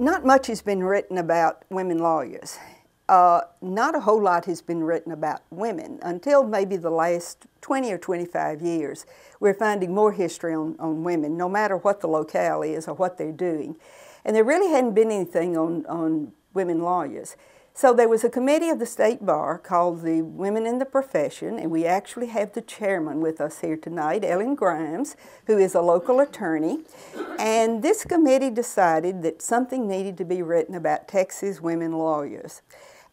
not much has been written about women lawyers. Not a whole lot has been written about women until maybe the last 20 or 25 years. We're finding more history on women, no matter what the locale is or what they're doing. And there really hadn't been anything on women lawyers. So there was a committee of the State Bar called the Women in the Profession, and we actually have the chairman with us here tonight, Ellen Grimes, who is a local attorney. And this committee decided that something needed to be written about Texas women lawyers.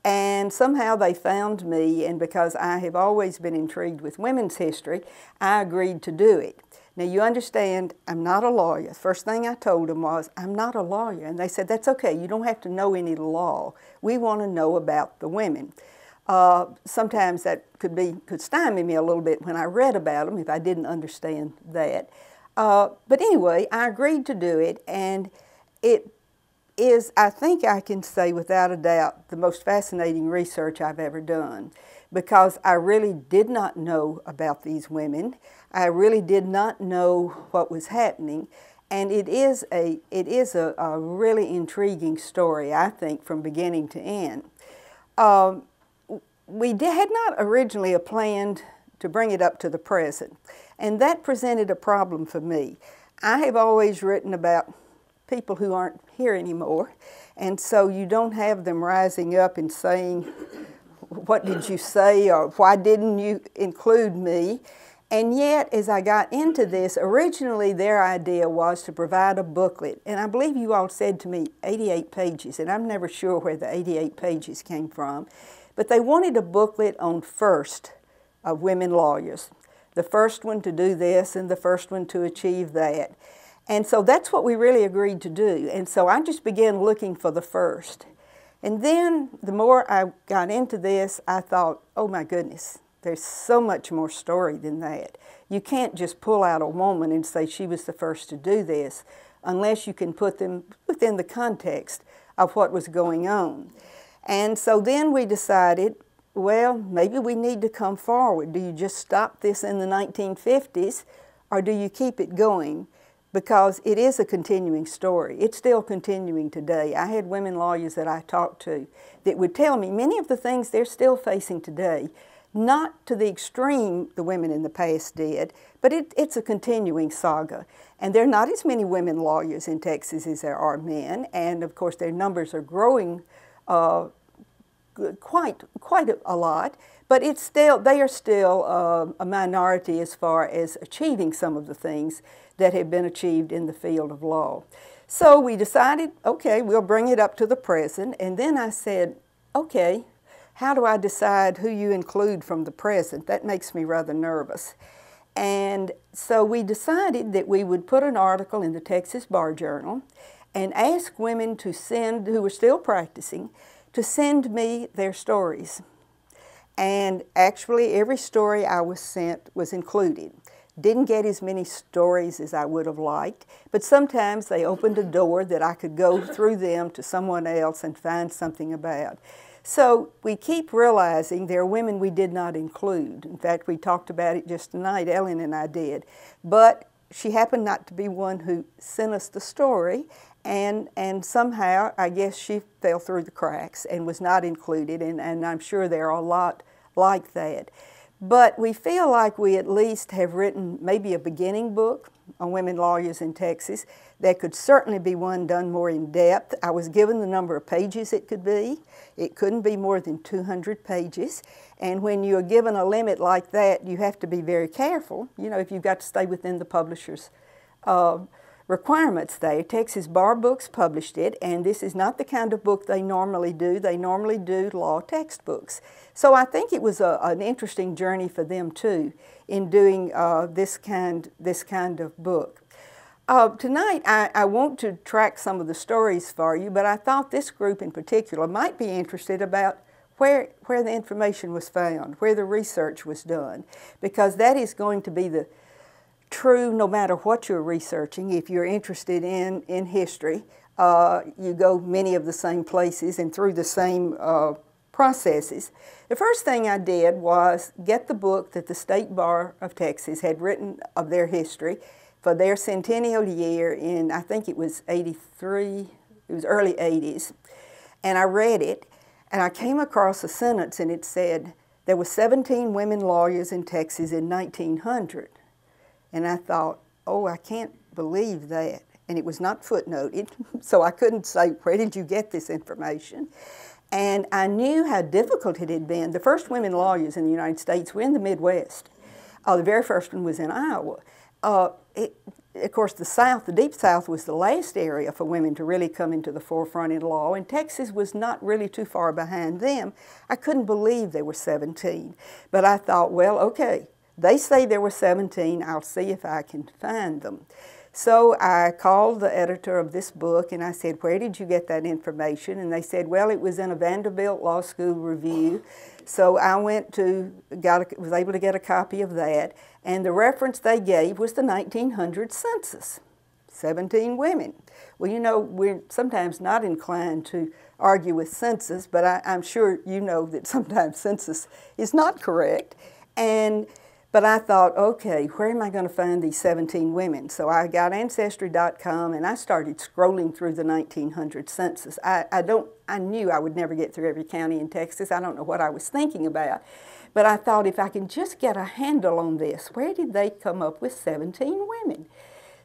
And somehow they found me, and because I have always been intrigued with women's history, I agreed to do it. Now you understand, I'm not a lawyer. First thing I told them was, I'm not a lawyer. And they said, that's okay, you don't have to know any law. We want to know about the women. Sometimes that could stymie me a little bit when I read about them if I didn't understand that. But anyway, I agreed to do it, and it is, I think I can say without a doubt, the most fascinating research I've ever done, because I really did not know about these women. I really did not know what was happening, and it is a really intriguing story, I think, from beginning to end. We had not originally planned to bring it up to the present, and that presented a problem for me. I have always written about people who aren't here anymore, and so you don't have them rising up and saying, what did you say, or why didn't you include me? And yet, as I got into this, originally their idea was to provide a booklet, and I believe you all said to me 88 pages, and I'm never sure where the 88 pages came from, but they wanted a booklet on first of women lawyers, the first one to do this and the first one to achieve that. And so that's what we really agreed to do, and so I just began looking for the first. And then the more I got into this, I thought, oh my goodness, there's so much more story than that. You can't just pull out a woman and say she was the first to do this unless you can put them within the context of what was going on. And so then we decided, well, maybe we need to come forward. Do you just stop this in the 1950s, or do you keep it going? Because it is a continuing story. It's still continuing today. I had women lawyers that I talked to that would tell me many of the things they're still facing today, not to the extreme the women in the past did, but it's a continuing saga. And there are not as many women lawyers in Texas as there are men, and of course their numbers are growing quite a lot, but they are still a minority as far as achieving some of the things that have been achieved in the field of law. So we decided, okay, we'll bring it up to the present, and then I said, okay, how do I decide who you include from the present? That makes me rather nervous. And so we decided that we would put an article in the Texas Bar Journal and ask women to send, who were still practicing, to send me their stories. And actually every story I was sent was included. Didn't get as many stories as I would have liked, but sometimes they opened a door that I could go through them to someone else and find something about. So we keep realizing there are women we did not include. In fact, we talked about it just tonight, Ellen and I did. But she happened not to be one who sent us the story, and somehow I guess she fell through the cracks and was not included, and I'm sure there are a lot like that. But we feel like we at least have written maybe a beginning book on women lawyers in Texas. There could certainly be one done more in depth. I was given the number of pages it could be. It couldn't be more than 200 pages. And when you're given a limit like that, you have to be very careful, you know, if you've got to stay within the publisher's requirements there. Texas Bar Books published it, and this is not the kind of book they normally do. They normally do law textbooks. So I think it was an interesting journey for them too in doing this kind of book. Tonight I want to track some of the stories for you, but I thought this group in particular might be interested about where the information was found, where the research was done, because that is going to be the true no matter what you're researching. If you're interested in history, you go many of the same places and through the same processes. The first thing I did was get the book that the State Bar of Texas had written of their history for their centennial year in, I think it was 83, it was early 80s, and I read it, and I came across a sentence, and it said, there were 17 women lawyers in Texas in 1900. And I thought, oh, I can't believe that. And it was not footnoted, so I couldn't say, where did you get this information? And I knew how difficult it had been. The first women lawyers in the United States were in the Midwest. The very first one was in Iowa. Of course, the South, the Deep South, was the last area for women to really come into the forefront in law, and Texas was not really too far behind them. I couldn't believe there were 17. But I thought, well, okay, they say there were 17, I'll see if I can find them. So I called the editor of this book and I said, where did you get that information? And they said, well, it was in a Vanderbilt Law School review. So I went to, was able to get a copy of that. And the reference they gave was the 1900 census, 17 women. Well, you know, we're sometimes not inclined to argue with census, but I'm sure you know that sometimes census is not correct. But I thought, okay, where am I going to find these 17 women? So I got Ancestry.com and I started scrolling through the 1900 census. I knew I would never get through every county in Texas. I don't know what I was thinking about. But I thought, if I can just get a handle on this, where did they come up with 17 women?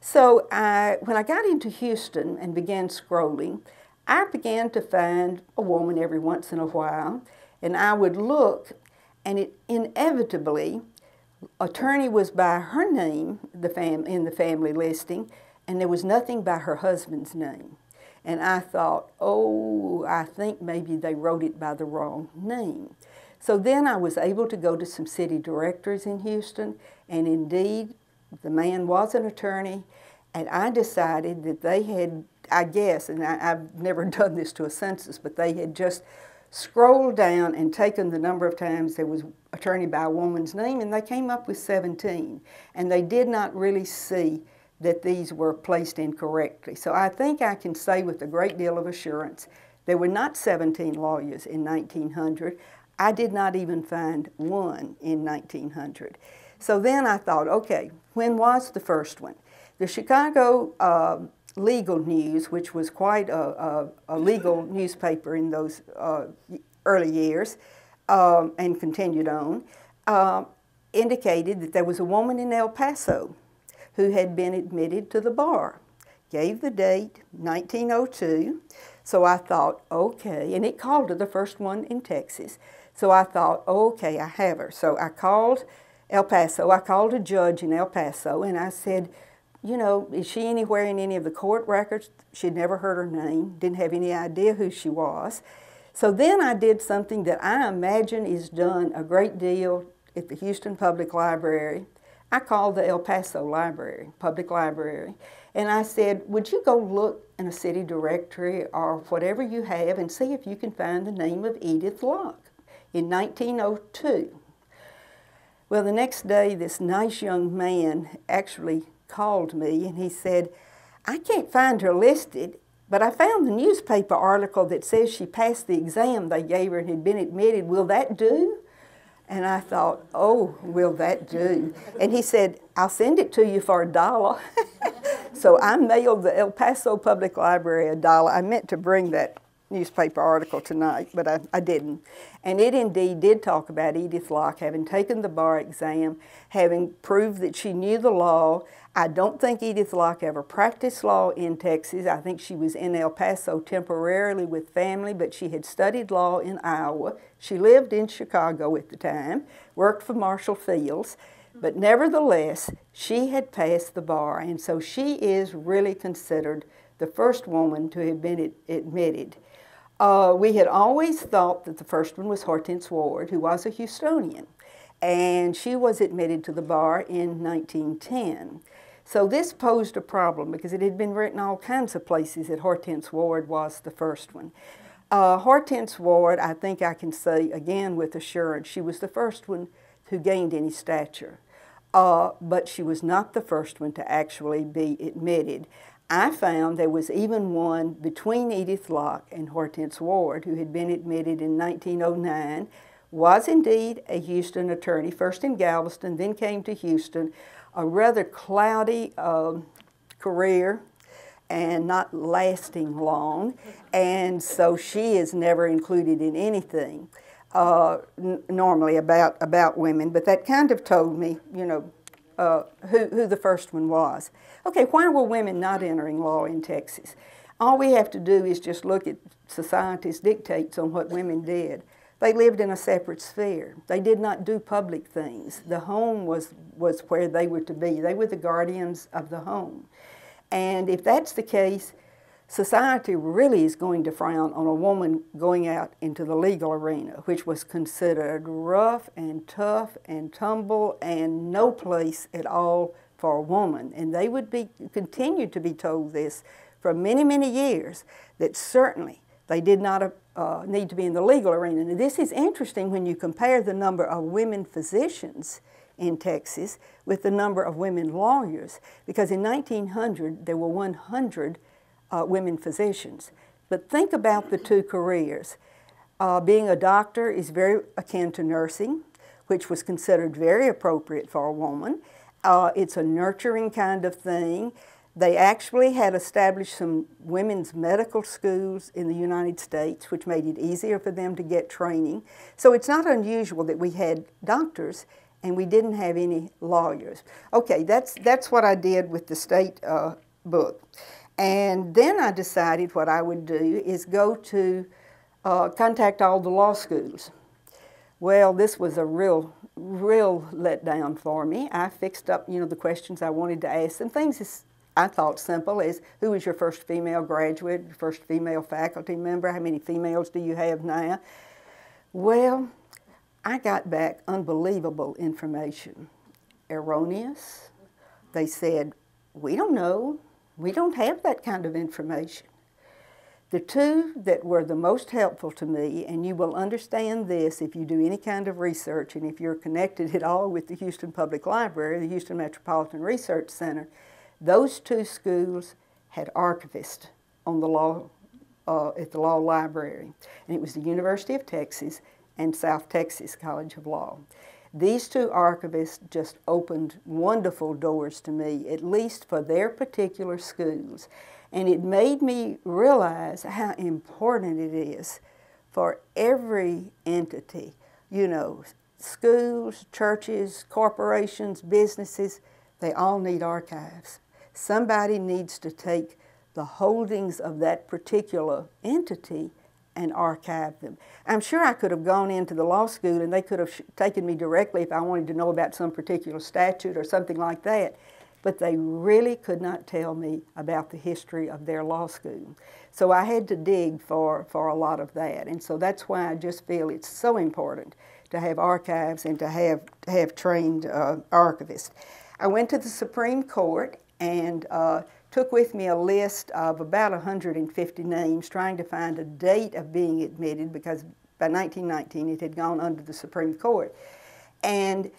So when I got into Houston and began scrolling, I began to find a woman every once in a while. And I would look, and it inevitably, attorney was by her name in the family listing, and there was nothing by her husband's name. And I thought, oh, I think maybe they wrote it by the wrong name. So then I was able to go to some city directories in Houston, and indeed, the man was an attorney, and I decided that they had, I guess, and I've never done this to a census, but they had just scrolled down and taken the number of times there was attorney by a woman's name, and they came up with 17. And they did not really see that these were placed incorrectly. So I think I can say with a great deal of assurance, there were not 17 lawyers in 1900. I did not even find one in 1900. So then I thought, okay, when was the first one? The Chicago Legal News, which was quite a legal newspaper in those early years and continued on, indicated that there was a woman in El Paso who had been admitted to the bar. Gave the date, 1902. So I thought, okay, and it called her the first one in Texas. So I thought, okay, I have her. So I called El Paso. I called a judge in El Paso, and I said, you know, is she anywhere in any of the court records? She'd never heard her name, didn't have any idea who she was. So then I did something that I imagine is done a great deal at the Houston Public Library. I called the El Paso Library, Public Library, and I said, would you go look in a city directory or whatever you have and see if you can find the name of Edith Locke in 1902. Well, the next day, this nice young man actually called me and he said, I can't find her listed, but I found the newspaper article that says she passed the exam they gave her and had been admitted. Will that do? And I thought, oh, will that do? And he said, I'll send it to you for $1. So I mailed the El Paso Public Library $1. I meant to bring that newspaper article tonight, but I didn't. And it indeed did talk about Edith Locke having taken the bar exam, having proved that she knew the law. I don't think Edith Locke ever practiced law in Texas. I think she was in El Paso temporarily with family, but she had studied law in Iowa. She lived in Chicago at the time, worked for Marshall Fields, but nevertheless, she had passed the bar, and so she is really considered the first woman to have been admitted. We had always thought that the first one was Hortense Ward, who was a Houstonian, and she was admitted to the bar in 1910. So this posed a problem because it had been written all kinds of places that Hortense Ward was the first one. Hortense Ward, I think I can say again with assurance, she was the first one who gained any stature, but she was not the first one to actually be admitted. I found there was even one between Edith Locke and Hortense Ward who had been admitted in 1909, was indeed a Houston attorney, first in Galveston, then came to Houston, a rather cloudy career, and not lasting long, and so she is never included in anything normally about women. But that kind of told me, you know, who the first one was. Okay, why were women not entering law in Texas? All we have to do is just look at society's dictates on what women did. They lived in a separate sphere. They did not do public things. The home was where they were to be. They were the guardians of the home. And if that's the case, society really is going to frown on a woman going out into the legal arena, which was considered rough and tough and tumble and no place at all for a woman. And they would continue to be told this for many, many years, that certainly they did not need to be in the legal arena. And this is interesting when you compare the number of women physicians in Texas with the number of women lawyers, because in 1900 there were 100 women physicians. But think about the two careers. Being a doctor is very akin to nursing, which was considered very appropriate for a woman. It's a nurturing kind of thing. They actually had established some women's medical schools in the United States, which made it easier for them to get training. So it's not unusual that we had doctors and we didn't have any lawyers. Okay, that's what I did with the state book. And then I decided what I would do is go to contact all the law schools. Well, this was a real letdown for me. I fixed up, you know, the questions I wanted to ask them. Things as I thought simple as, who was your first female graduate, your first female faculty member, how many females do you have now? Well, I got back unbelievable information. Erroneous. They said, we don't know. We don't have that kind of information. The two that were the most helpful to me, and you will understand this if you do any kind of research and if you're connected at all with the Houston Public Library, the Houston Metropolitan Research Center, those two schools had archivists on the law, at the law library. And it was the University of Texas and South Texas College of Law. These two archivists just opened wonderful doors to me, at least for their particular schools. And it made me realize how important it is for every entity, you know, schools, churches, corporations, businesses, they all need archives. Somebody needs to take the holdings of that particular entity and archive them. I'm sure I could have gone into the law school and they could have taken me directly if I wanted to know about some particular statute or something like that, but they really could not tell me about the history of their law school. So I had to dig for a lot of that, and so that's why I just feel it's so important to have archives and to have trained archivists. I went to the Supreme Court and took with me a list of about 150 names, trying to find a date of being admitted, because by 1919 it had gone under the Supreme Court. And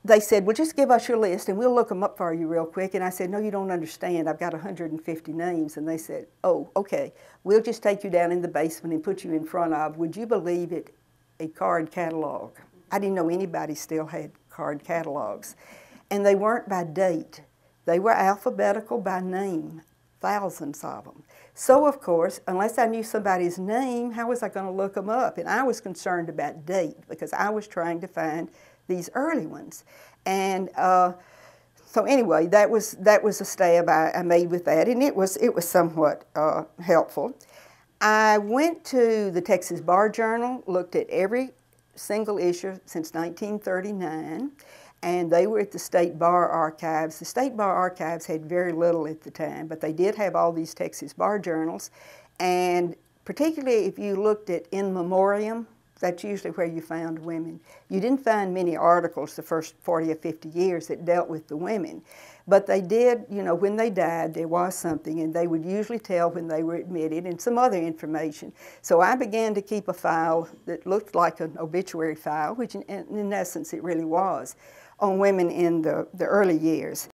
they said, well, just give us your list and we'll look them up for you real quick. And I said, no, you don't understand. I've got 150 names. And they said, oh, okay, we'll just take you down in the basement and put you in front of, would you believe it, a card catalog. I didn't know anybody still had card catalogs. And they weren't by date. They were alphabetical by name, thousands of them. So, of course, unless I knew somebody's name, how was I going to look them up? And I was concerned about date because I was trying to find these early ones. And so anyway, that was a stab I made with that, and it was somewhat helpful. I went to the Texas Bar Journal, looked at every single issue since 1939, and they were at the State Bar Archives. The State Bar Archives had very little at the time, but they did have all these Texas Bar Journals, and particularly if you looked at In Memoriam, that's usually where you found women. You didn't find many articles the first 40 or 50 years that dealt with the women, but they did, you know, when they died, there was something, and they would usually tell when they were admitted and some other information. So I began to keep a file that looked like an obituary file, which in essence it really was, on women in the early years.